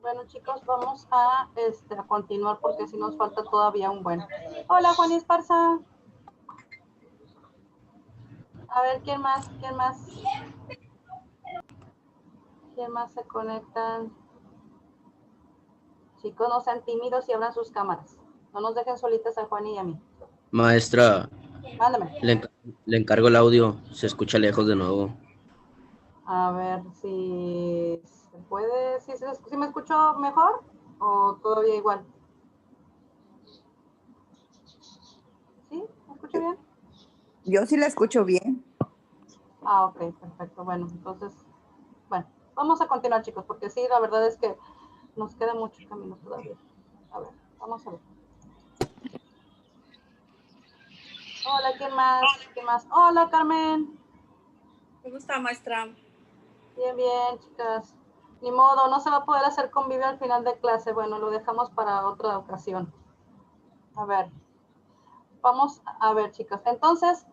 Bueno, chicos, vamos a continuar porque si nos falta todavía un buen. Hola, Juan Esparza. A ver, ¿quién más? ¿Quién más? ¿Quién más se conectan? Chicos, no sean tímidos y abran sus cámaras. No nos dejen solitas a Juan y a mí. Maestra, Mándame. le encargo el audio, se escucha lejos de nuevo. A ver si se puede, si me escucho mejor o todavía igual. ¿Sí? ¿Me escucho bien? Yo sí la escucho bien. Ah, ok, perfecto. Bueno, entonces, bueno, vamos a continuar, chicos, porque sí, la verdad es que nos queda mucho camino todavía. A ver, vamos a ver. Hola, ¿quién más? ¿Quién más? Hola, Carmen. ¿Cómo está, maestra? Bien, bien, chicas. Ni modo, no se va a poder hacer convivio al final de clase. Bueno, lo dejamos para otra ocasión. A ver. Vamos a ver, chicas. Entonces,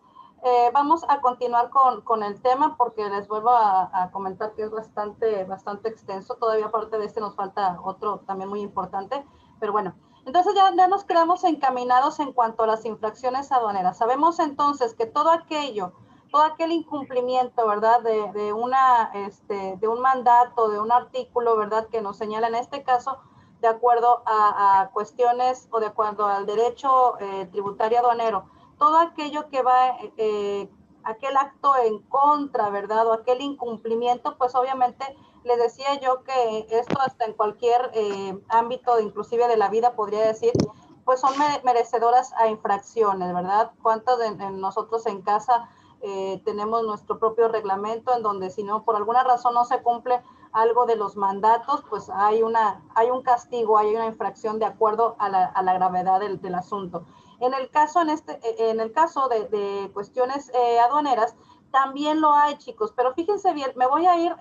vamos a continuar con el tema porque les vuelvo a comentar que es bastante extenso. Todavía aparte de este nos falta otro también muy importante. Pero bueno, entonces ya nos quedamos encaminados en cuanto a las infracciones aduaneras. Sabemos entonces que todo aquel incumplimiento, ¿verdad? De un mandato, de un artículo, ¿verdad? Que nos señala en este caso de acuerdo a cuestiones o de acuerdo al derecho tributario aduanero, todo aquello que va, aquel acto en contra, ¿verdad? O aquel incumplimiento, pues obviamente les decía yo que esto hasta en cualquier ámbito, inclusive de la vida, podría decir, pues son merecedoras a infracciones, ¿verdad? ¿Cuántos de nosotros en casa tenemos nuestro propio reglamento en donde si no, por alguna razón no se cumple algo de los mandatos, pues hay un castigo, hay una infracción de acuerdo a la gravedad del asunto. En el caso, de cuestiones aduaneras, también lo hay, chicos, pero fíjense bien, me voy a ir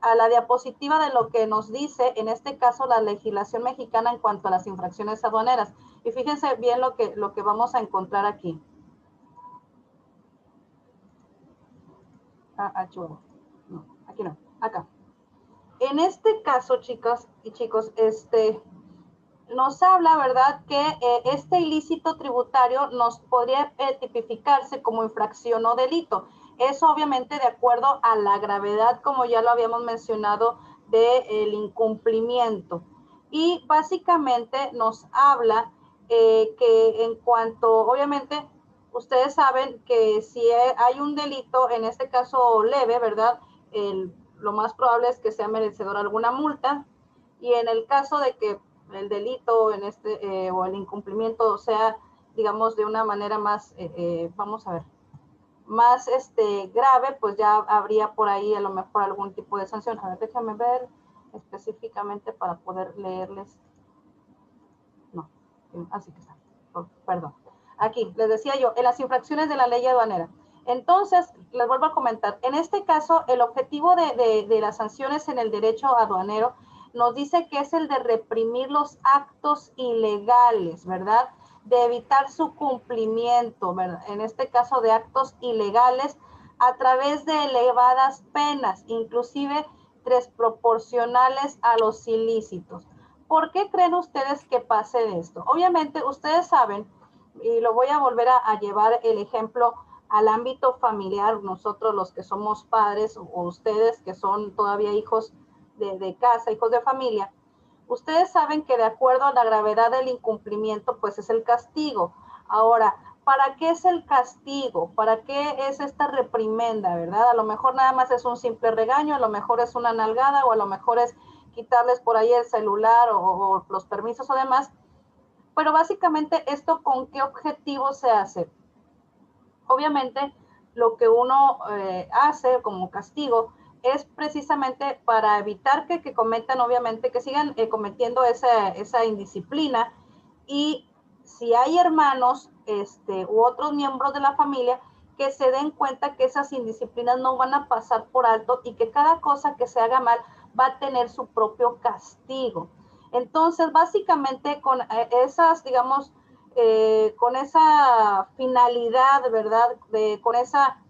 a la diapositiva de lo que nos dice, en este caso, la legislación mexicana en cuanto a las infracciones aduaneras. Y fíjense bien lo que vamos a encontrar aquí. No, aquí no, acá. En este caso, chicas y chicos, nos habla, ¿verdad?, que este ilícito tributario nos podría tipificarse como infracción o delito. Eso obviamente de acuerdo a la gravedad, como ya lo habíamos mencionado, del incumplimiento. Y básicamente nos habla que en cuanto, obviamente, ustedes saben que si hay un delito, en este caso leve, ¿verdad?, lo más probable es que sea merecedor alguna multa. Y en el caso de que el delito o el incumplimiento sea, digamos, de una manera más, vamos a ver, más grave, pues ya habría por ahí a lo mejor algún tipo de sanción. A ver, déjame ver específicamente para poder leerles. No, así que está. Oh, perdón. Aquí, les decía yo, en las infracciones de la ley aduanera. Entonces, les vuelvo a comentar, en este caso, el objetivo de las sanciones en el derecho aduanero nos dice que es el de reprimir los actos ilegales, ¿verdad? De evitar su cumplimiento, ¿verdad? En este caso de actos ilegales a través de elevadas penas, inclusive desproporcionales a los ilícitos. ¿Por qué creen ustedes que pase esto? Obviamente, ustedes saben, y lo voy a volver a llevar el ejemplo al ámbito familiar, nosotros los que somos padres o ustedes que son todavía hijos de casa, hijos de familia, ustedes saben que de acuerdo a la gravedad del incumplimiento, pues es el castigo. Ahora, ¿para qué es el castigo? ¿Para qué es esta reprimenda, verdad? A lo mejor nada más es un simple regaño, a lo mejor es una nalgada o a lo mejor es quitarles por ahí el celular o los permisos o demás. Pero básicamente, ¿esto con qué objetivo se hace? Obviamente, lo que uno hace como castigo es precisamente para evitar que cometan, obviamente, que sigan cometiendo esa indisciplina. Y si hay hermanos u otros miembros de la familia, que se den cuenta que esas indisciplinas no van a pasar por alto y que cada cosa que se haga mal va a tener su propio castigo. Entonces, básicamente con esas, digamos, con esa finalidad, ¿verdad? Con esa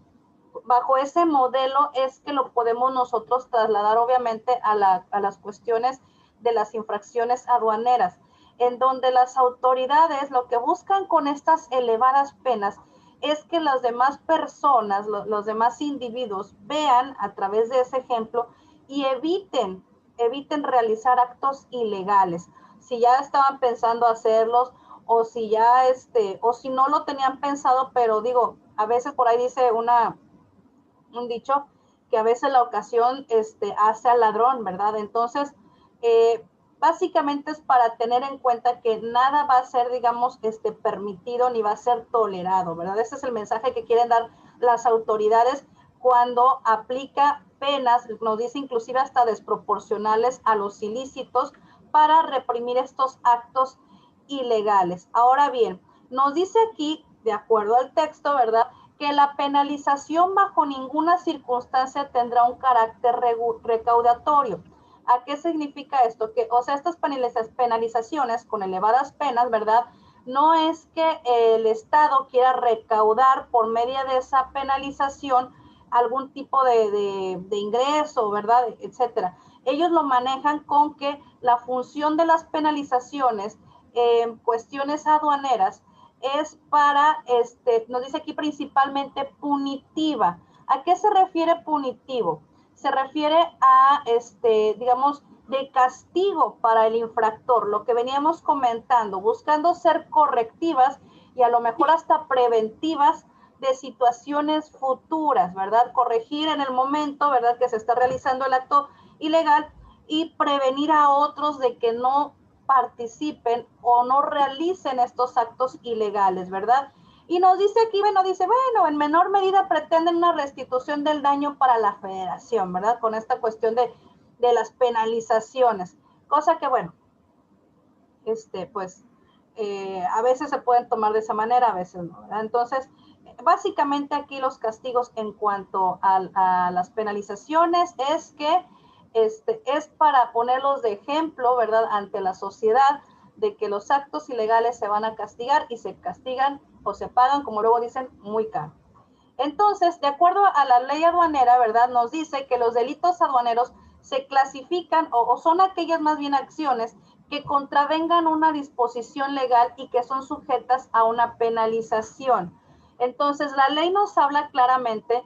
bajo ese modelo es que lo podemos nosotros trasladar obviamente a las cuestiones de las infracciones aduaneras, en donde las autoridades lo que buscan con estas elevadas penas es que las demás personas, los demás individuos vean a través de ese ejemplo y eviten realizar actos ilegales. Si ya estaban pensando hacerlos o si ya o si no lo tenían pensado, pero digo, a veces por ahí dice un dicho que a veces la ocasión hace al ladrón, ¿verdad? Entonces, básicamente es para tener en cuenta que nada va a ser, digamos, permitido ni va a ser tolerado, ¿verdad? Ese es el mensaje que quieren dar las autoridades cuando aplica penas, nos dice inclusive hasta desproporcionales a los ilícitos para reprimir estos actos ilegales. Ahora bien, nos dice aquí, de acuerdo al texto, ¿verdad?, que la penalización bajo ninguna circunstancia tendrá un carácter recaudatorio. ¿A qué significa esto? Que, o sea, estas penalizaciones con elevadas penas, ¿verdad?, no es que el Estado quiera recaudar por medio de esa penalización algún tipo de ingreso, ¿verdad?, etcétera. Ellos lo manejan con que la función de las penalizaciones en cuestiones aduaneras es para, nos dice aquí principalmente punitiva. ¿A qué se refiere punitivo? Se refiere a, digamos, de castigo para el infractor, lo que veníamos comentando, buscando ser correctivas y a lo mejor hasta preventivas de situaciones futuras, ¿verdad? Corregir en el momento, ¿verdad?, que se está realizando el acto ilegal y prevenir a otros de que no participen o no realicen estos actos ilegales, ¿verdad? Y nos dice aquí, bueno, dice, bueno, en menor medida pretenden una restitución del daño para la federación, ¿verdad? Con esta cuestión de las penalizaciones, cosa que, bueno, pues, a veces se pueden tomar de esa manera, a veces no, ¿verdad? Entonces, básicamente aquí los castigos en cuanto a las penalizaciones es que es para ponerlos de ejemplo, ¿verdad?, ante la sociedad, de que los actos ilegales se van a castigar y se castigan o se pagan, como luego dicen, muy caro. Entonces, de acuerdo a la ley aduanera, ¿verdad?, nos dice que los delitos aduaneros se clasifican o son aquellas más bien acciones que contravengan una disposición legal y que son sujetas a una penalización. Entonces, la ley nos habla claramente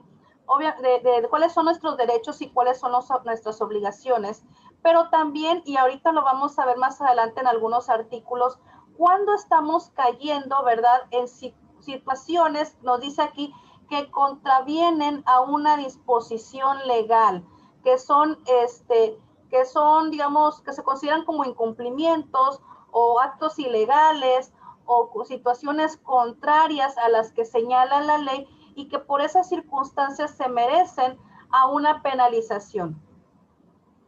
de cuáles son nuestros derechos y cuáles son nuestras obligaciones, pero también, y ahorita lo vamos a ver más adelante en algunos artículos, cuando estamos cayendo, ¿verdad?, en situaciones, nos dice aquí, que contravienen a una disposición legal, que son, digamos, que se consideran como incumplimientos o actos ilegales o situaciones contrarias a las que señala la ley y que por esas circunstancias se merecen a una penalización.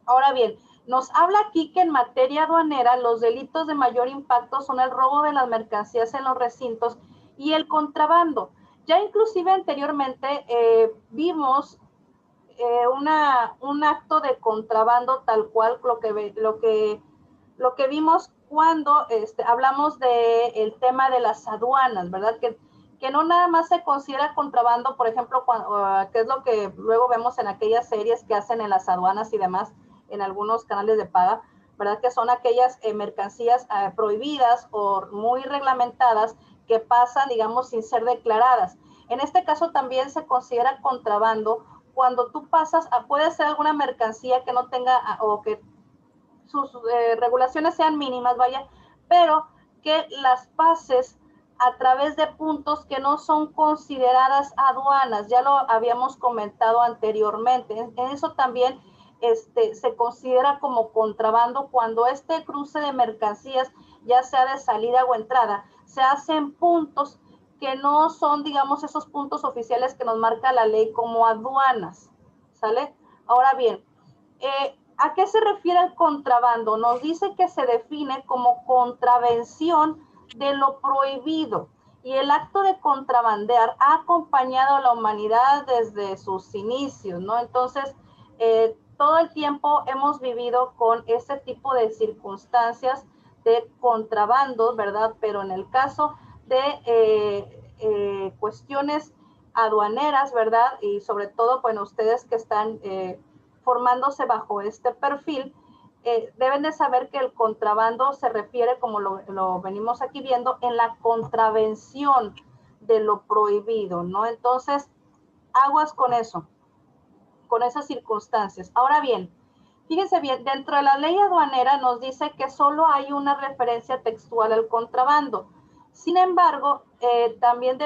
Ahora bien, nos habla aquí que en materia aduanera los delitos de mayor impacto son el robo de las mercancías en los recintos y el contrabando. Ya inclusive anteriormente vimos un acto de contrabando tal cual lo que vimos cuando hablamos del tema de las aduanas, ¿verdad? Que no nada más se considera contrabando, por ejemplo, que es lo que luego vemos en aquellas series que hacen en las aduanas y demás, en algunos canales de paga, ¿verdad? Que son aquellas mercancías prohibidas o muy reglamentadas que pasan, digamos, sin ser declaradas. En este caso también se considera contrabando cuando tú pasas, puede ser alguna mercancía que no tenga o que sus regulaciones sean mínimas, vaya, pero que las pases a través de puntos que no son consideradas aduanas. Ya lo habíamos comentado anteriormente. En eso también se considera como contrabando cuando este cruce de mercancías, ya sea de salida o entrada, se hacen puntos que no son, digamos, esos puntos oficiales que nos marca la ley como aduanas, ¿sale? Ahora bien, ¿a qué se refiere el contrabando? Nos dice que se define como contravención de lo prohibido y el acto de contrabandear ha acompañado a la humanidad desde sus inicios, ¿no? Entonces, todo el tiempo hemos vivido con ese tipo de circunstancias de contrabando, ¿verdad? Pero en el caso de cuestiones aduaneras, ¿verdad? Y sobre todo, bueno, ustedes que están formándose bajo este perfil, deben de saber que el contrabando se refiere, como lo venimos aquí viendo, en la contravención de lo prohibido, ¿no? Entonces, aguas con eso, con esas circunstancias. Ahora bien, fíjense bien, dentro de la ley aduanera nos dice que solo hay una referencia textual al contrabando. Sin embargo, también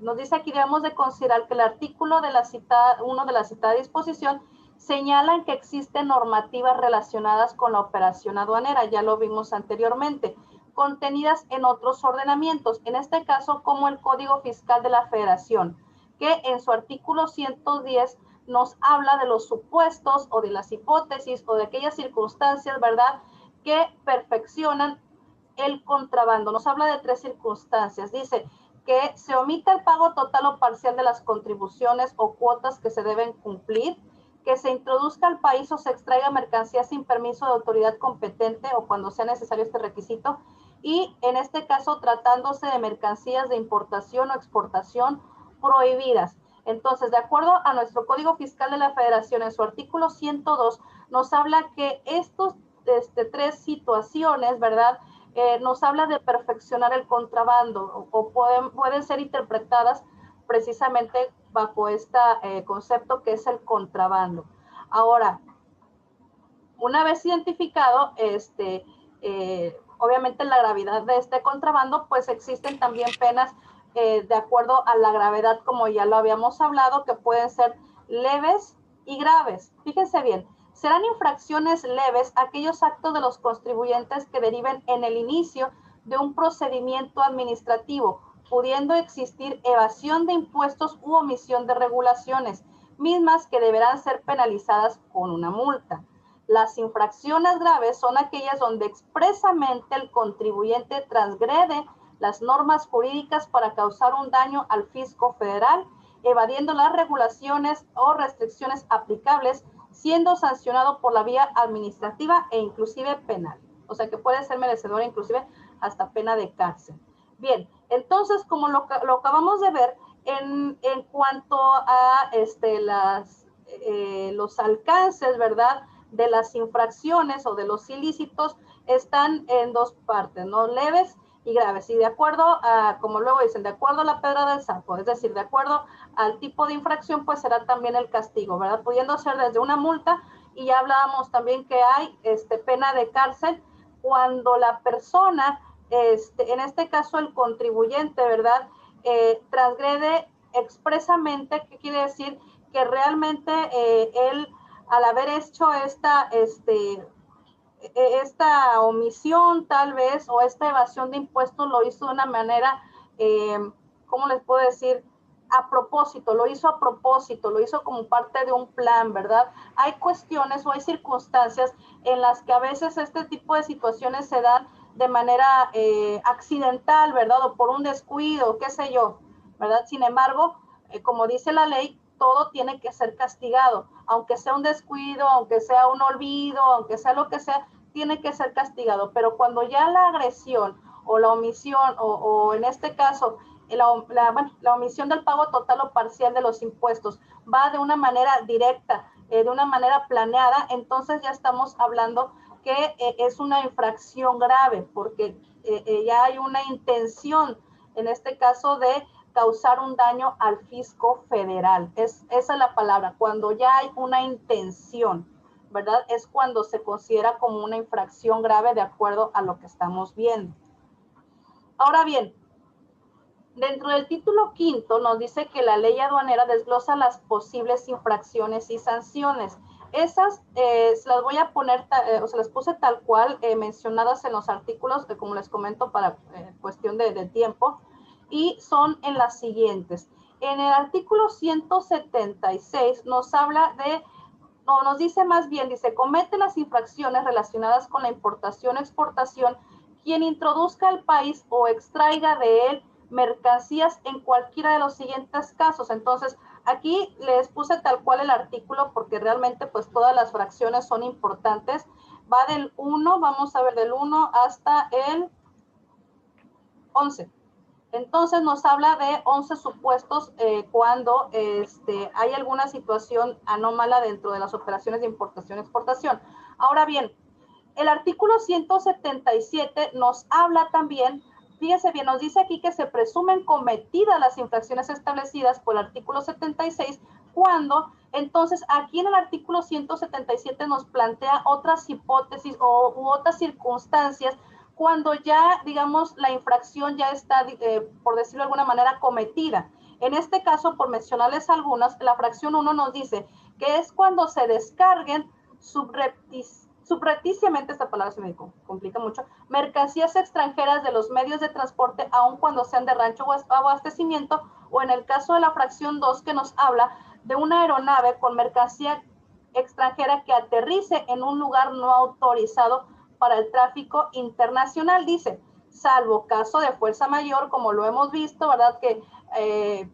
nos dice aquí, debemos de considerar que el artículo de la citada, 1 de la citada disposición, señalan que existen normativas relacionadas con la operación aduanera, ya lo vimos anteriormente, contenidas en otros ordenamientos, en este caso como el Código Fiscal de la Federación, que en su artículo 110 nos habla de los supuestos o de las hipótesis o de aquellas circunstancias, ¿verdad?, que perfeccionan el contrabando. Nos habla de 3 circunstancias. Dice que se omita el pago total o parcial de las contribuciones o cuotas que se deben cumplir, que se introduzca al país o se extraiga mercancía sin permiso de autoridad competente o cuando sea necesario este requisito, y en este caso tratándose de mercancías de importación o exportación prohibidas. Entonces, de acuerdo a nuestro Código Fiscal de la Federación, en su artículo 102, nos habla que estos 3 situaciones, ¿verdad?, nos habla de perfeccionar el contrabando o pueden ser interpretadas precisamente bajo este concepto que es el contrabando. Ahora, una vez identificado, obviamente la gravedad de este contrabando, pues existen también penas de acuerdo a la gravedad, como ya lo habíamos hablado, que pueden ser leves y graves. Fíjense bien, serán infracciones leves aquellos actos de los contribuyentes que deriven en el inicio de un procedimiento administrativo, pudiendo existir evasión de impuestos u omisión de regulaciones, mismas que deberán ser penalizadas con una multa. Las infracciones graves son aquellas donde expresamente el contribuyente transgrede las normas jurídicas para causar un daño al fisco federal, evadiendo las regulaciones o restricciones aplicables, siendo sancionado por la vía administrativa e inclusive penal. O sea que puede ser merecedor inclusive hasta pena de cárcel. Bien, entonces, como lo acabamos de ver, en cuanto a los alcances, ¿verdad?, de las infracciones o de los ilícitos, están en 2 partes, ¿no?, leves y graves, y de acuerdo a, como luego dicen, de acuerdo a la pedra del saco, es decir, de acuerdo al tipo de infracción, pues será también el castigo, ¿verdad?, pudiendo ser desde una multa, y ya hablábamos también que hay pena de cárcel cuando la persona, en este caso el contribuyente, ¿verdad?, transgrede expresamente. ¿Qué quiere decir? Que realmente él, al haber hecho esta omisión tal vez, o esta evasión de impuestos, lo hizo de una manera, ¿cómo les puedo decir?, a propósito, lo hizo como parte de un plan, ¿verdad? Hay cuestiones o hay circunstancias en las que a veces este tipo de situaciones se dan de manera accidental, ¿verdad?, o por un descuido, qué sé yo, ¿verdad? Sin embargo, como dice la ley, todo tiene que ser castigado, aunque sea un descuido, aunque sea un olvido, aunque sea lo que sea, tiene que ser castigado. Pero cuando ya la agresión o la omisión, o en este caso, la omisión del pago total o parcial de los impuestos va de una manera directa, de una manera planeada, entonces ya estamos hablando que es una infracción grave, porque ya hay una intención, en este caso, de causar un daño al fisco federal. Esa es la palabra, cuando ya hay una intención, ¿verdad? Es cuando se considera como una infracción grave de acuerdo a lo que estamos viendo. Ahora bien, dentro del título 5 nos dice que la ley aduanera desglosa las posibles infracciones y sanciones. Esas se las voy a poner, o se las puse tal cual, mencionadas en los artículos, como les comento, para cuestión de tiempo, y son en las siguientes. En el artículo 176 nos habla de, no, nos dice más bien, dice, comete las infracciones relacionadas con la importación o exportación quien introduzca al país o extraiga de él mercancías en cualquiera de los siguientes casos. Entonces, aquí les puse tal cual el artículo porque realmente pues todas las fracciones son importantes. Va del 1, vamos a ver, del 1 hasta el 11. Entonces nos habla de 11 supuestos cuando hay alguna situación anómala dentro de las operaciones de importación-exportación. Ahora bien, el artículo 177 nos habla también, fíjese bien, nos dice aquí que se presumen cometidas las infracciones establecidas por el artículo 76 cuando, entonces, aquí en el artículo 177 nos plantea otras hipótesis u otras circunstancias cuando ya, digamos, la infracción ya está, por decirlo de alguna manera, cometida. En este caso, por mencionarles algunas, la fracción 1 nos dice que es cuando se descarguen subrepticiamente, esta palabra se me complica mucho, mercancías extranjeras de los medios de transporte, aun cuando sean de rancho o abastecimiento, o en el caso de la fracción 2 que nos habla de una aeronave con mercancía extranjera que aterrice en un lugar no autorizado para el tráfico internacional, dice, salvo caso de fuerza mayor, como lo hemos visto, ¿verdad? Que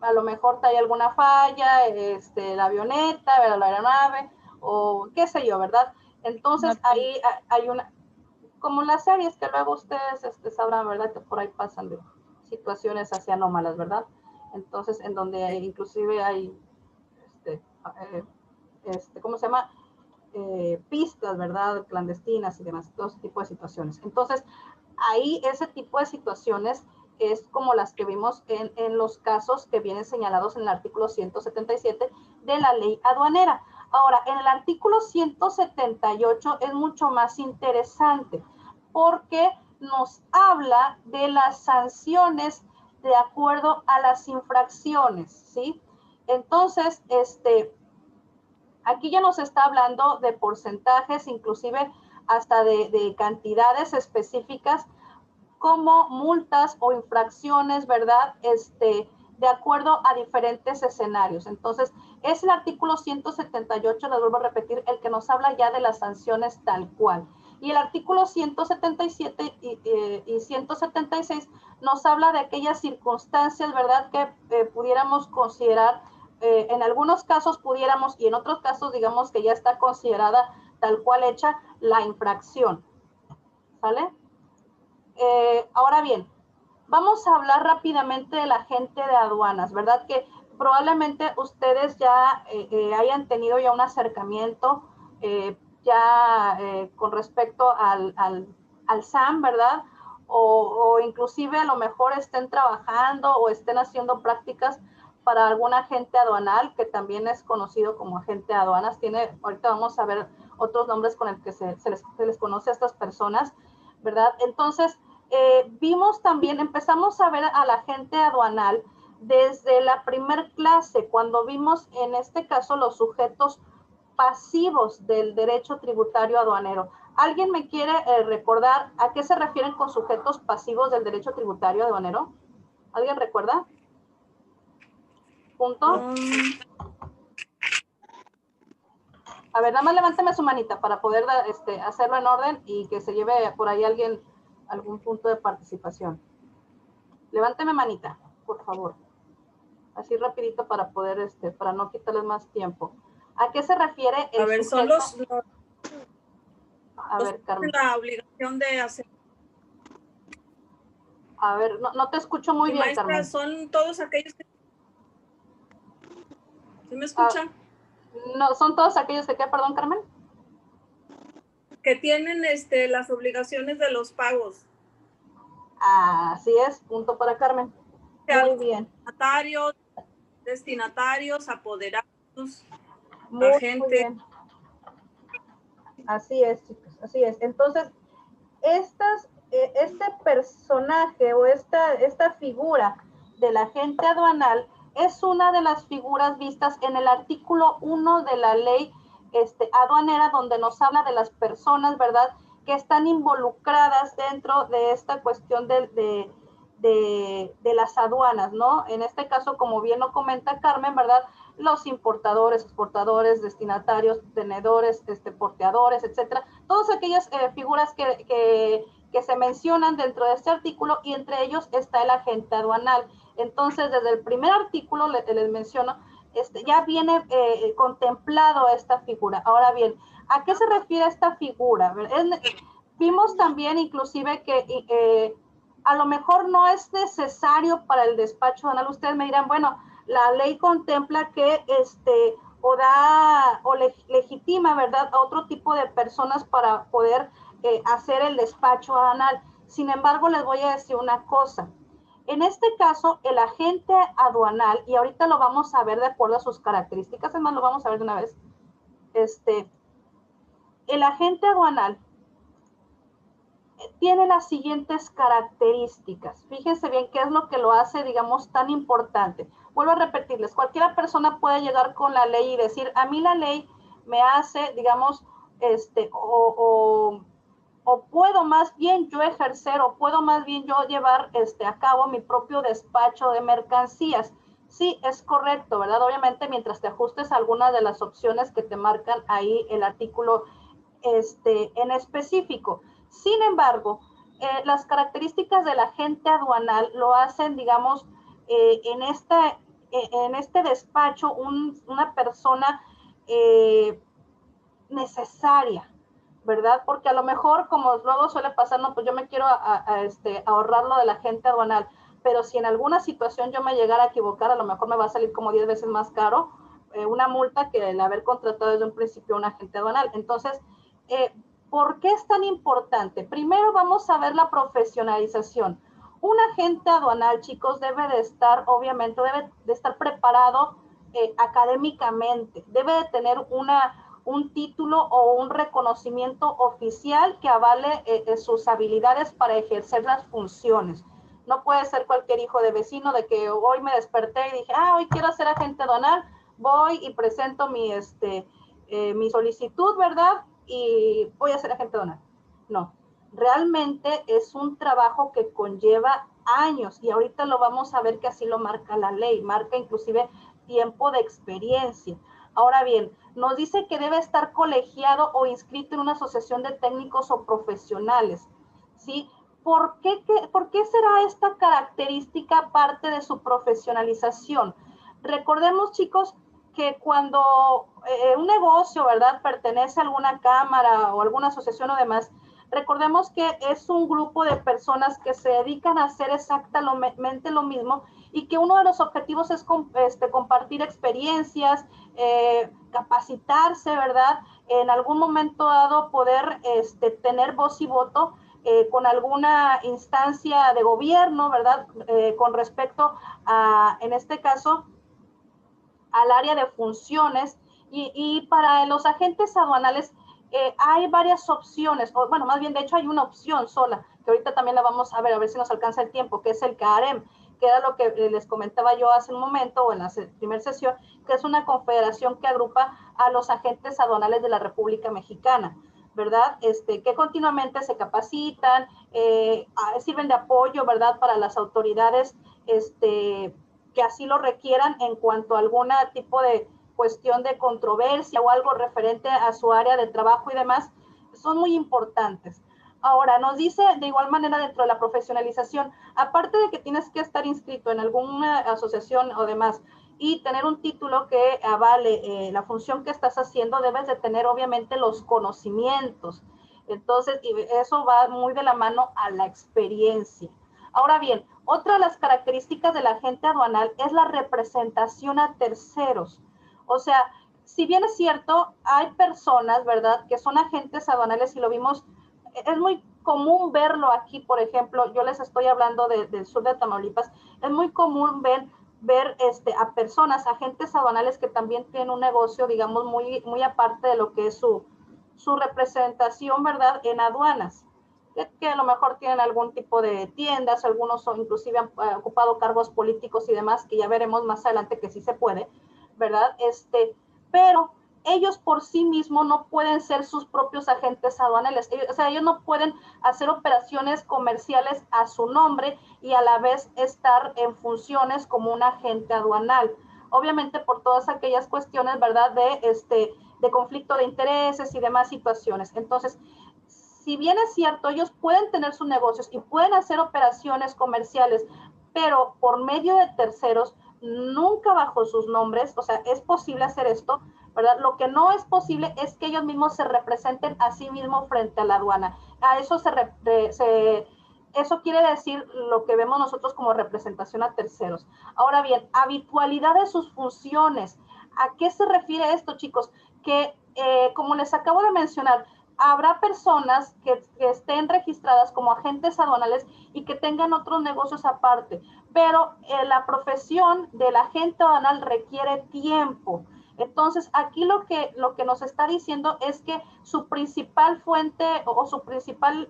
a lo mejor hay alguna falla, la avioneta, ¿verdad? La aeronave, o qué sé yo, ¿verdad? Entonces ahí hay una, como las series que luego ustedes sabrán, ¿verdad? Que por ahí pasan de situaciones así anómalas, ¿verdad? Entonces, en donde inclusive hay, ¿cómo se llama? Pistas, ¿verdad? Clandestinas y demás, todo ese tipo de situaciones. Entonces, ahí ese tipo de situaciones es como las que vimos en los casos que vienen señalados en el artículo 177 de la ley aduanera. Ahora, en el artículo 178 es mucho más interesante porque nos habla de las sanciones de acuerdo a las infracciones, ¿sí? Entonces, aquí ya nos está hablando de porcentajes, inclusive hasta de cantidades específicas como multas o infracciones, ¿verdad? De acuerdo a diferentes escenarios. Entonces, es el artículo 178, les vuelvo a repetir, el que nos habla ya de las sanciones tal cual. Y el artículo 177 y 176 nos habla de aquellas circunstancias, ¿verdad?, que pudiéramos considerar, en algunos casos pudiéramos, y en otros casos digamos que ya está considerada tal cual hecha la infracción. ¿Sale? Ahora bien, vamos a hablar rápidamente de la gente de aduanas, ¿verdad? Que probablemente ustedes ya hayan tenido ya un acercamiento con respecto al SAM, ¿verdad? O inclusive a lo mejor estén trabajando o estén haciendo prácticas para algún agente aduanal, que también es conocido como agente de aduanas. Ahorita vamos a ver otros nombres con el que se les conoce a estas personas, ¿verdad? Entonces, vimos también, empezamos a ver a la gente aduanal desde la primer clase, cuando vimos en este caso los sujetos pasivos del derecho tributario aduanero. ¿Alguien me quiere recordar a qué se refieren con sujetos pasivos del derecho tributario aduanero? ¿Alguien recuerda? ¿Punto? A ver, nada más levánteme su manita para poder hacerlo en orden y que se lleve por ahí alguien algún punto de participación. Levánteme manita, por favor. Así rapidito para poder, para no quitarles más tiempo. ¿A qué se refiere el sujeto? Son los a ver, Carmen. La obligación de hacer. A ver, no te escucho muy bien, maestra, Carmen. Son todos aquellos que... ¿Sí me escuchan? No, son todos aquellos que, ¿qué? Perdón, Carmen. Que tienen las obligaciones de los pagos. Así es, punto para Carmen. Muy bien. Destinatarios, apoderados, agentes. Muy bien. Así es, chicos, así es. Entonces, este personaje o esta figura del agente aduanal es una de las figuras vistas en el artículo 1 de la ley aduanera, donde nos habla de las personas, ¿verdad?, que están involucradas dentro de esta cuestión de las aduanas, ¿no? En este caso, como bien lo comenta Carmen, ¿verdad?, los importadores, exportadores, destinatarios, tenedores, porteadores, etcétera, todas aquellas figuras que se mencionan dentro de este artículo, y entre ellos está el agente aduanal. Entonces, desde el primer artículo les menciono, ya viene contemplado esta figura. Ahora bien, ¿a qué se refiere esta figura? Vimos también inclusive que a lo mejor no es necesario para el despacho aduanal. Ustedes me dirán, bueno, la ley contempla que legitima, ¿verdad?, a otro tipo de personas para poder hacer el despacho aduanal. Sin embargo, les voy a decir una cosa. En este caso, el agente aduanal, y ahorita lo vamos a ver de acuerdo a sus características, además lo vamos a ver de una vez, el agente aduanal tiene las siguientes características. Fíjense bien qué es lo que lo hace, digamos, tan importante. Vuelvo a repetirles, cualquier persona puede llegar con la ley y decir, a mí la ley me hace, digamos, o puedo más bien yo ejercer, o puedo más bien yo llevar a cabo mi propio despacho de mercancías. Sí, es correcto, ¿verdad? Obviamente, mientras te ajustes a algunas de las opciones que te marcan ahí el artículo en específico. Sin embargo, las características del agente aduanal lo hacen, digamos, en este despacho una persona necesaria, ¿verdad? Porque a lo mejor, como luego suele pasar, no, pues yo me quiero ahorrar lo del agente aduanal, pero si en alguna situación yo me llegara a equivocar, a lo mejor me va a salir como 10 veces más caro una multa que el haber contratado desde un principio un agente aduanal. Entonces, ¿por qué es tan importante? Primero vamos a ver la profesionalización. Un agente aduanal, chicos, debe de estar, obviamente, debe de estar preparado académicamente, debe de tener un título o un reconocimiento oficial que avale sus habilidades para ejercer las funciones. No puede ser cualquier hijo de vecino de que hoy me desperté y dije, hoy quiero ser agente aduanal, voy y presento mi solicitud, ¿verdad? Y voy a ser agente aduanal. No, realmente es un trabajo que conlleva años y ahorita lo vamos a ver que así lo marca la ley, marca inclusive tiempo de experiencia. Ahora bien, nos dice que debe estar colegiado o inscrito en una asociación de técnicos o profesionales, ¿sí? ¿Por qué será esta característica parte de su profesionalización? Recordemos, chicos, que cuando un negocio, ¿verdad?, pertenece a alguna cámara o alguna asociación o demás, recordemos que es un grupo de personas que se dedican a hacer exactamente lo mismo y que uno de los objetivos es compartir experiencias, capacitarse, ¿verdad? En algún momento dado poder tener voz y voto con alguna instancia de gobierno, ¿verdad? Con respecto a, en este caso, al área de funciones y para los agentes aduanales hay varias opciones, o bueno, más bien de hecho hay una opción sola, que ahorita también la vamos a ver si nos alcanza el tiempo, que es el CAREM, que era lo que les comentaba yo hace un momento o en la primera sesión, que es una confederación que agrupa a los agentes aduanales de la República Mexicana, ¿verdad? Que continuamente se capacitan, sirven de apoyo, ¿verdad?, para las autoridades que así lo requieran en cuanto a algún tipo de cuestión de controversia o algo referente a su área de trabajo y demás, son muy importantes. Ahora, nos dice de igual manera dentro de la profesionalización, aparte de que tienes que estar inscrito en alguna asociación o demás y tener un título que avale la función que estás haciendo, debes de tener obviamente los conocimientos. Entonces, y eso va muy de la mano a la experiencia. Ahora bien, otra de las características del agente aduanal es la representación a terceros. O sea, si bien es cierto, hay personas, ¿verdad?, que son agentes aduanales y lo vimos, es muy común verlo aquí, por ejemplo, yo les estoy hablando del sur de Tamaulipas, es muy común ver a personas, agentes aduanales que también tienen un negocio, digamos, muy, muy aparte de lo que es su representación, ¿verdad?, en aduanas, que a lo mejor tienen algún tipo de tiendas, algunos inclusive han ocupado cargos políticos y demás, que ya veremos más adelante que sí se puede, ¿verdad? Pero ellos por sí mismos no pueden ser sus propios agentes aduanales. O sea, ellos no pueden hacer operaciones comerciales a su nombre y a la vez estar en funciones como un agente aduanal. Obviamente por todas aquellas cuestiones, ¿verdad?, de conflicto de intereses y demás situaciones. Entonces, si bien es cierto, ellos pueden tener sus negocios y pueden hacer operaciones comerciales, pero por medio de terceros, nunca bajo sus nombres, o sea, es posible hacer esto, ¿verdad? Lo que no es posible es que ellos mismos se representen a sí mismos frente a la aduana. A eso Eso quiere decir lo que vemos nosotros como representación a terceros. Ahora bien, habitualidad de sus funciones. ¿A qué se refiere esto, chicos? Que, como les acabo de mencionar, habrá personas que estén registradas como agentes aduanales y que tengan otros negocios aparte, pero la profesión del agente aduanal requiere tiempo. Entonces, aquí lo que nos está diciendo es que su principal fuente o su principal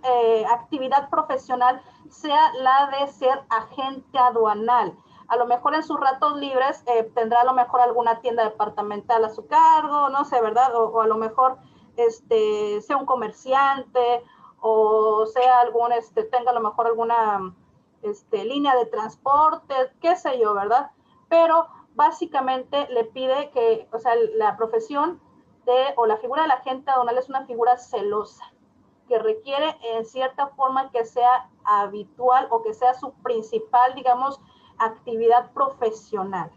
actividad profesional sea la de ser agente aduanal. A lo mejor en sus ratos libres tendrá a lo mejor alguna tienda departamental a su cargo, no sé, ¿verdad? O a lo mejor sea un comerciante o sea tenga a lo mejor alguna línea de transporte, qué sé yo, ¿verdad? Pero básicamente le pide que, o sea, la profesión o la figura del agente aduanal es una figura celosa, que requiere en cierta forma que sea habitual o que sea su principal, digamos, actividad profesional.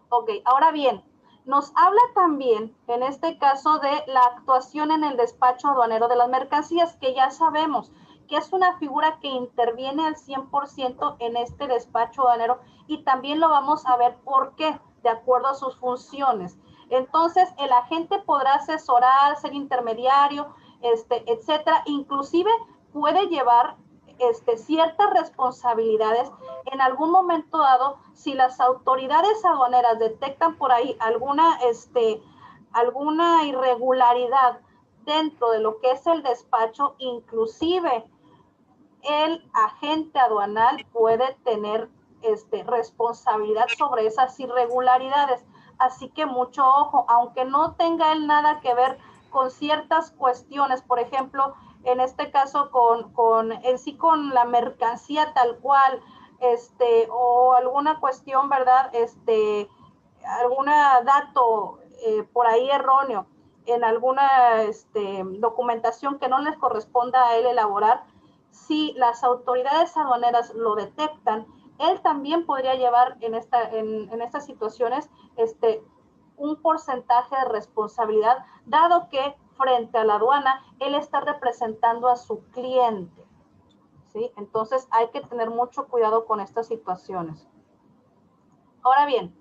Ok, ahora bien, nos habla también, en este caso, de la actuación en el despacho aduanero de las mercancías, que ya sabemos que es una figura que interviene al 100% en este despacho aduanero y también lo vamos a ver por qué, de acuerdo a sus funciones. Entonces, el agente podrá asesorar, ser intermediario, etcétera, inclusive puede llevar ciertas responsabilidades en algún momento dado si las autoridades aduaneras detectan por ahí alguna irregularidad dentro de lo que es el despacho, inclusive el agente aduanal puede tener responsabilidad sobre esas irregularidades. Así que mucho ojo, aunque no tenga él nada que ver con ciertas cuestiones, por ejemplo, en este caso con la mercancía tal cual, o alguna cuestión, ¿verdad? Algún dato por ahí erróneo en alguna documentación que no les corresponda a él elaborar, si las autoridades aduaneras lo detectan, él también podría llevar en estas situaciones un porcentaje de responsabilidad, dado que frente a la aduana él está representando a su cliente, ¿sí? Entonces hay que tener mucho cuidado con estas situaciones. Ahora bien,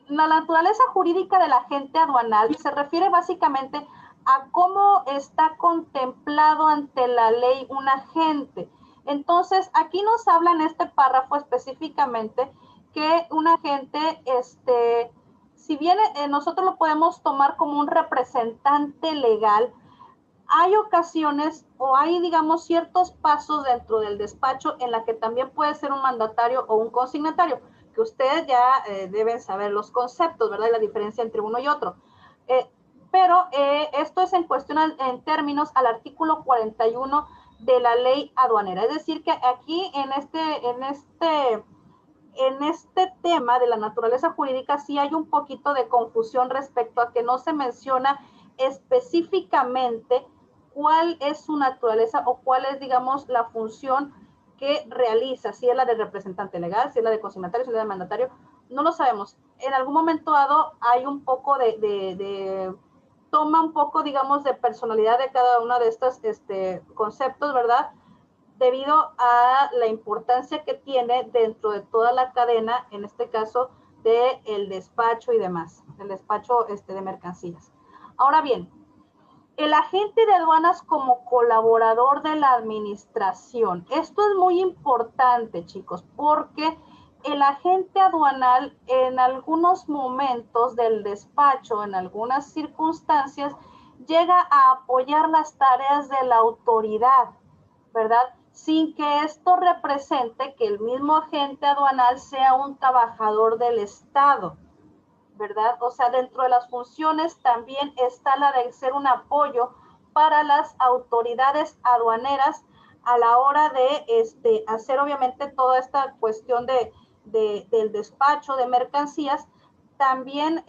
la naturaleza jurídica del agente aduanal se refiere básicamente a cómo está contemplado ante la ley un agente. Entonces, aquí nos habla en este párrafo específicamente que un agente, si bien nosotros lo podemos tomar como un representante legal, hay ocasiones o hay, digamos, ciertos pasos dentro del despacho en la que también puede ser un mandatario o un consignatario, que ustedes ya deben saber los conceptos, ¿verdad? Y la diferencia entre uno y otro. Pero esto es en cuestión en términos al artículo 41 de la ley aduanera. Es decir, que aquí en este tema de la naturaleza jurídica sí hay un poquito de confusión respecto a que no se menciona específicamente cuál es su naturaleza o cuál es, digamos, la función que realiza, si es la de representante legal, si es la de consignatario, si es la de mandatario, no lo sabemos. En algún momento dado hay un poco toma un poco, digamos, de personalidad de cada uno de estos conceptos, ¿verdad? Debido a la importancia que tiene dentro de toda la cadena, en este caso, del despacho y demás, el despacho de mercancías. Ahora bien, el agente de aduanas como colaborador de la administración. Esto es muy importante, chicos, porque el agente aduanal en algunos momentos del despacho, en algunas circunstancias, llega a apoyar las tareas de la autoridad, ¿verdad? Sin que esto represente que el mismo agente aduanal sea un trabajador del Estado, ¿verdad? O sea, dentro de las funciones también está la de ser un apoyo para las autoridades aduaneras a la hora de hacer obviamente toda esta cuestión del despacho de mercancías. También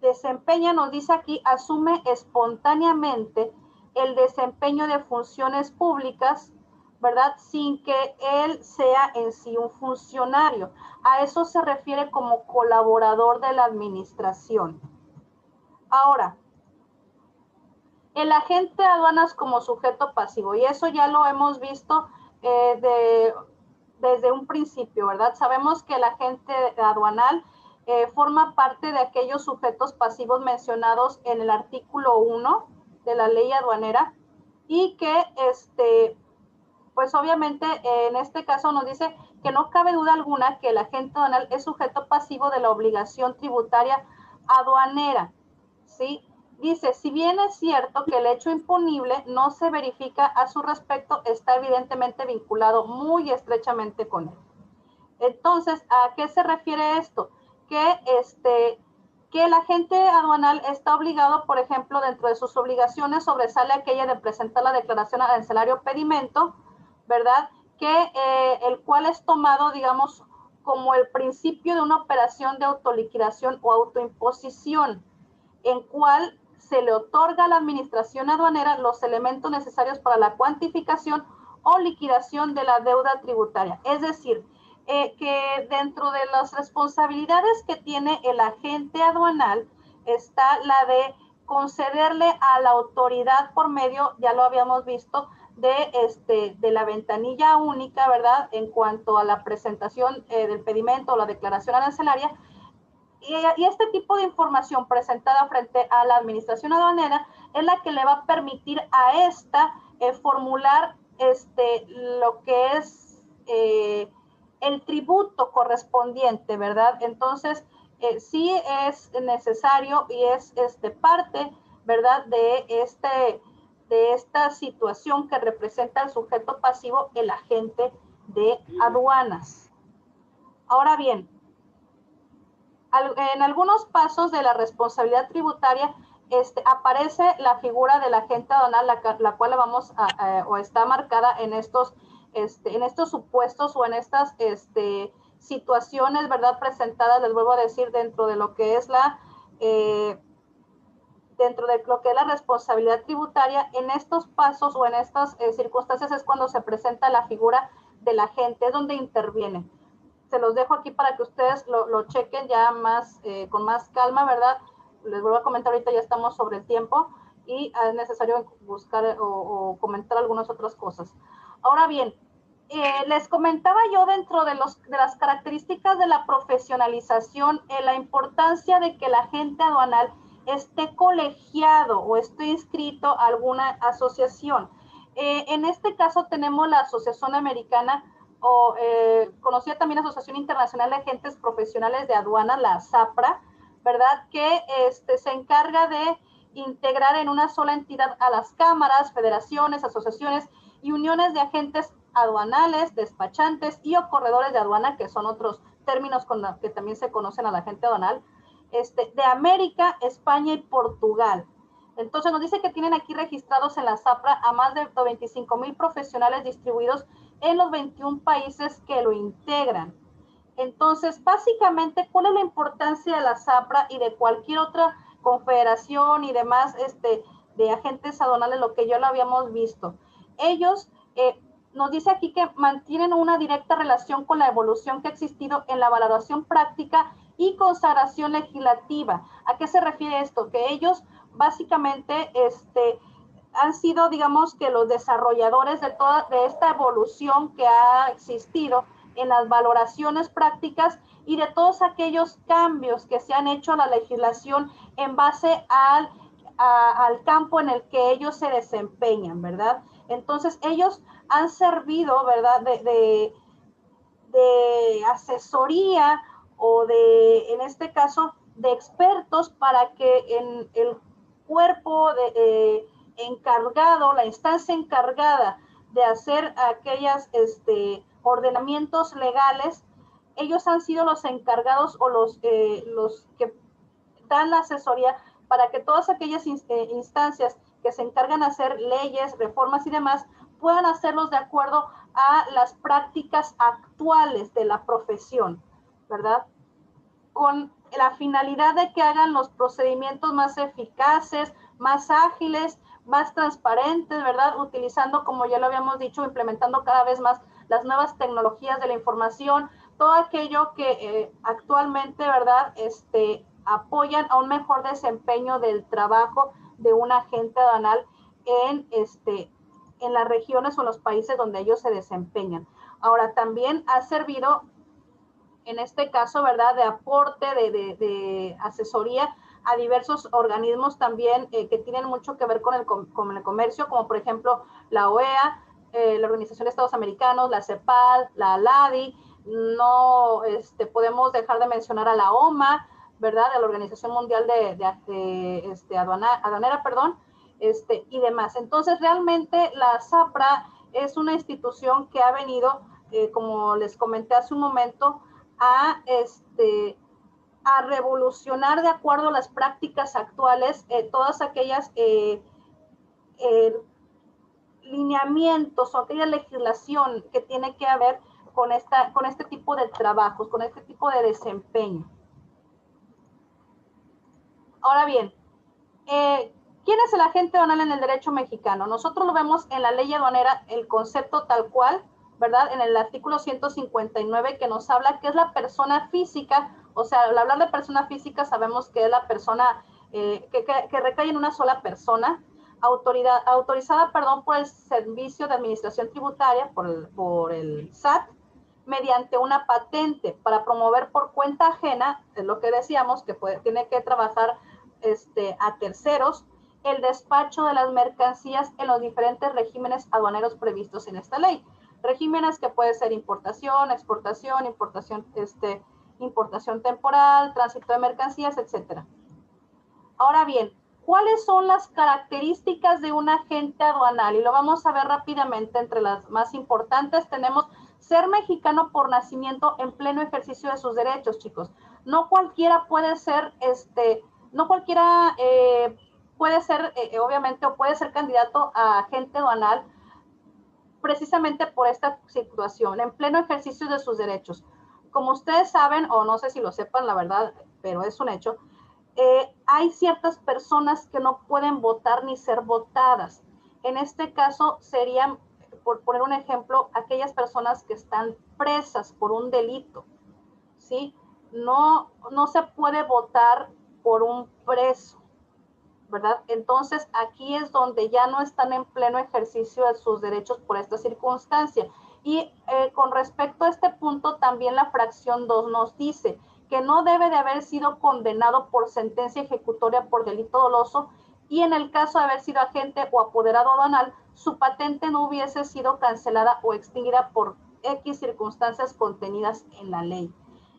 desempeña, nos dice aquí, asume espontáneamente el desempeño de funciones públicas, ¿verdad? Sin que él sea en sí un funcionario. A eso se refiere como colaborador de la administración. Ahora, el agente de aduanas como sujeto pasivo, y eso ya lo hemos visto desde un principio, ¿verdad? Sabemos que el agente aduanal forma parte de aquellos sujetos pasivos mencionados en el artículo 1 de la ley aduanera, y que pues obviamente en este caso nos dice que no cabe duda alguna que el agente aduanal es sujeto pasivo de la obligación tributaria aduanera, ¿sí? Dice, si bien es cierto que el hecho imponible no se verifica a su respecto, está evidentemente vinculado muy estrechamente con él. Entonces, ¿a qué se refiere esto? Que el agente aduanal está obligado, por ejemplo, dentro de sus obligaciones sobresale aquella de presentar la declaración arancelario pedimento, ¿verdad? El cual es tomado, digamos, como el principio de una operación de autoliquidación o autoimposición, en cual se le otorga a la administración aduanera los elementos necesarios para la cuantificación o liquidación de la deuda tributaria. Es decir, que dentro de las responsabilidades que tiene el agente aduanal está la de concederle a la autoridad por medio, ya lo habíamos visto, de la ventanilla única, ¿verdad? En cuanto a la presentación del pedimento o la declaración arancelaria, y este tipo de información presentada frente a la administración aduanera es la que le va a permitir a esta formular lo que es el tributo correspondiente, ¿verdad? Entonces, sí es necesario y es parte, ¿verdad? De esta situación que representa el sujeto pasivo, el agente de aduanas. Ahora bien, en algunos pasos de la responsabilidad tributaria aparece la figura del agente aduanal, la cual vamos o está marcada en estos supuestos o en estas situaciones, ¿verdad? Presentadas, les vuelvo a decir, dentro de lo que es dentro de lo que es la responsabilidad tributaria. En estos pasos o en estas circunstancias es cuando se presenta la figura del agente, es donde interviene. Se los dejo aquí para que ustedes lo chequen ya más, con más calma, ¿verdad? Les vuelvo a comentar, ahorita ya estamos sobre el tiempo y es necesario buscar o comentar algunas otras cosas. Ahora bien, les comentaba yo dentro de las características de la profesionalización, la importancia de que el agente aduanal esté colegiado o esté inscrito a alguna asociación. En este caso tenemos la Asociación Americana, o conocida también Asociación Internacional de Agentes Profesionales de Aduana, la ASAPRA, ¿verdad? Que se encarga de integrar en una sola entidad a las cámaras, federaciones, asociaciones y uniones de agentes aduanales, despachantes y o corredores de aduana, que son otros términos con los que también se conocen a la agente aduanal, de América, España y Portugal. Entonces nos dice que tienen aquí registrados en la ASAPRA a más de 25,000 profesionales distribuidos en los 21 países que lo integran. Entonces, básicamente, ¿cuál es la importancia de la ASAPRA y de cualquier otra confederación y demás de agentes aduanales, lo que ya lo habíamos visto? Ellos nos dice aquí que mantienen una directa relación con la evolución que ha existido en la valoración práctica y consagración legislativa. ¿A qué se refiere esto? Que ellos básicamente han sido, digamos, que los desarrolladores de esta evolución que ha existido en las valoraciones prácticas y de todos aquellos cambios que se han hecho a la legislación en base al campo en el que ellos se desempeñan, ¿verdad? Entonces, ellos han servido, ¿verdad?, de asesoría o en este caso, de expertos para que en el cuerpo encargado, la instancia encargada de hacer aquellos ordenamientos legales, ellos han sido los encargados o los que dan la asesoría para que todas aquellas instancias que se encargan de hacer leyes, reformas y demás, puedan hacerlos de acuerdo a las prácticas actuales de la profesión, ¿verdad? Con la finalidad de que hagan los procedimientos más eficaces, más ágiles, más transparentes, ¿verdad? Utilizando, como ya lo habíamos dicho, implementando cada vez más las nuevas tecnologías de la información, todo aquello que actualmente, ¿verdad?, apoyan a un mejor desempeño del trabajo de un agente aduanal en las regiones o en los países donde ellos se desempeñan. Ahora, también ha servido, en este caso, ¿verdad?, de aporte, de asesoría a diversos organismos también que tienen mucho que ver con el comercio, como por ejemplo la OEA, la Organización de Estados Americanos, la CEPAL, la ALADI. No podemos dejar de mencionar a la OMA, ¿verdad?, a la Organización Mundial Aduanera, perdón, y demás. Entonces, realmente la SAPRA es una institución que ha venido, como les comenté hace un momento, a revolucionar de acuerdo a las prácticas actuales todas aquellas lineamientos o aquella legislación que tiene que ver con este tipo de trabajos, con este tipo de desempeño. Ahora bien, ¿quién es el agente aduanal en el derecho mexicano? Nosotros lo vemos en la ley aduanera, el concepto tal cual, ¿verdad? En el artículo 159 que nos habla que es la persona física, o sea, al hablar de persona física sabemos que es la persona que recae en una sola persona, autorizada, por el Servicio de Administración Tributaria, por el SAT, mediante una patente para promover por cuenta ajena, es lo que decíamos, que tiene que trabajar a terceros, el despacho de las mercancías en los diferentes regímenes aduaneros previstos en esta ley. Regímenes que puede ser importación, exportación, importación temporal, tránsito de mercancías, etcétera. Ahora bien, ¿cuáles son las características de un agente aduanal? Y lo vamos a ver rápidamente. Entre las más importantes tenemos ser mexicano por nacimiento en pleno ejercicio de sus derechos, chicos. No cualquiera puede ser, obviamente, o puede ser candidato a agente aduanal precisamente por esta situación, en pleno ejercicio de sus derechos. Como ustedes saben, o no sé si lo sepan, la verdad, pero es un hecho, hay ciertas personas que no pueden votar ni ser votadas. En este caso serían, por poner un ejemplo, aquellas personas que están presas por un delito, ¿sí? No se puede votar por un preso, ¿verdad? Entonces, aquí es donde ya no están en pleno ejercicio de sus derechos por esta circunstancia. Y con respecto a este punto, también la fracción 2 nos dice que no debe de haber sido condenado por sentencia ejecutoria por delito doloso y en el caso de haber sido agente o apoderado aduanal, su patente no hubiese sido cancelada o extinguida por X circunstancias contenidas en la ley.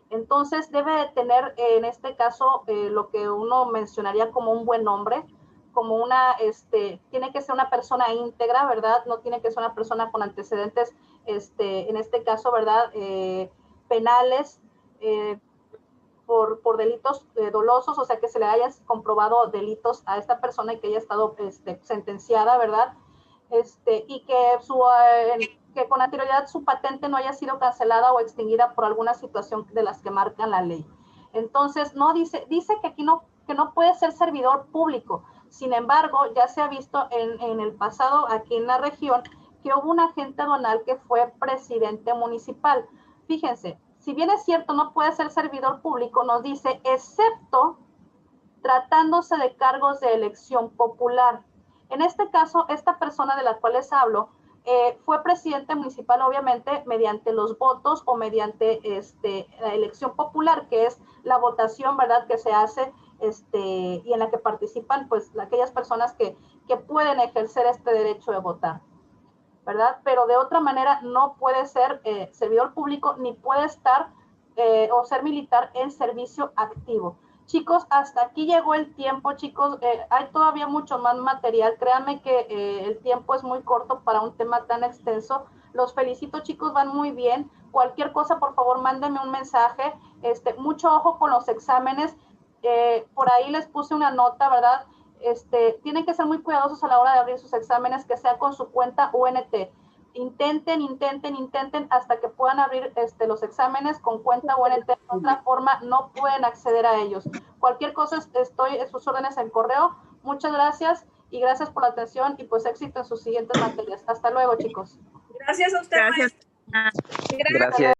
Entonces debe de tener en este caso lo que uno mencionaría como un buen nombre, como tiene que ser una persona íntegra, ¿verdad? No tiene que ser una persona con antecedentes, en este caso, ¿verdad? Penales por delitos dolosos, o sea, que se le hayan comprobado delitos a esta persona y que haya estado sentenciada, ¿verdad? Y que con anterioridad su patente no haya sido cancelada o extinguida por alguna situación de las que marcan la ley. Entonces, no dice que aquí que no puede ser servidor público. Sin embargo, ya se ha visto en el pasado aquí en la región que hubo un agente aduanal que fue presidente municipal. Fíjense, si bien es cierto, no puede ser servidor público, nos dice, excepto tratándose de cargos de elección popular. En este caso, esta persona de la cual les hablo fue presidente municipal, obviamente, mediante los votos o mediante la elección popular, que es la votación, ¿verdad?, que se hace y en la que participan, pues, aquellas personas que pueden ejercer este derecho de votar, ¿verdad? Pero de otra manera no puede ser servidor público ni puede estar o ser militar en servicio activo. Chicos, hasta aquí llegó el tiempo, chicos. Hay todavía mucho más material. Créanme que el tiempo es muy corto para un tema tan extenso. Los felicito, chicos, van muy bien. Cualquier cosa, por favor, mándenme un mensaje. Mucho ojo con los exámenes. Por ahí les puse una nota, ¿verdad? Tienen que ser muy cuidadosos a la hora de abrir sus exámenes, que sea con su cuenta UNT. Intenten hasta que puedan abrir los exámenes con cuenta UNT. De otra forma, no pueden acceder a ellos. Cualquier cosa, estoy en sus órdenes en correo. Muchas gracias y gracias por la atención y pues éxito en sus siguientes materias. Hasta luego, chicos. Gracias a usted. Gracias. Gracias.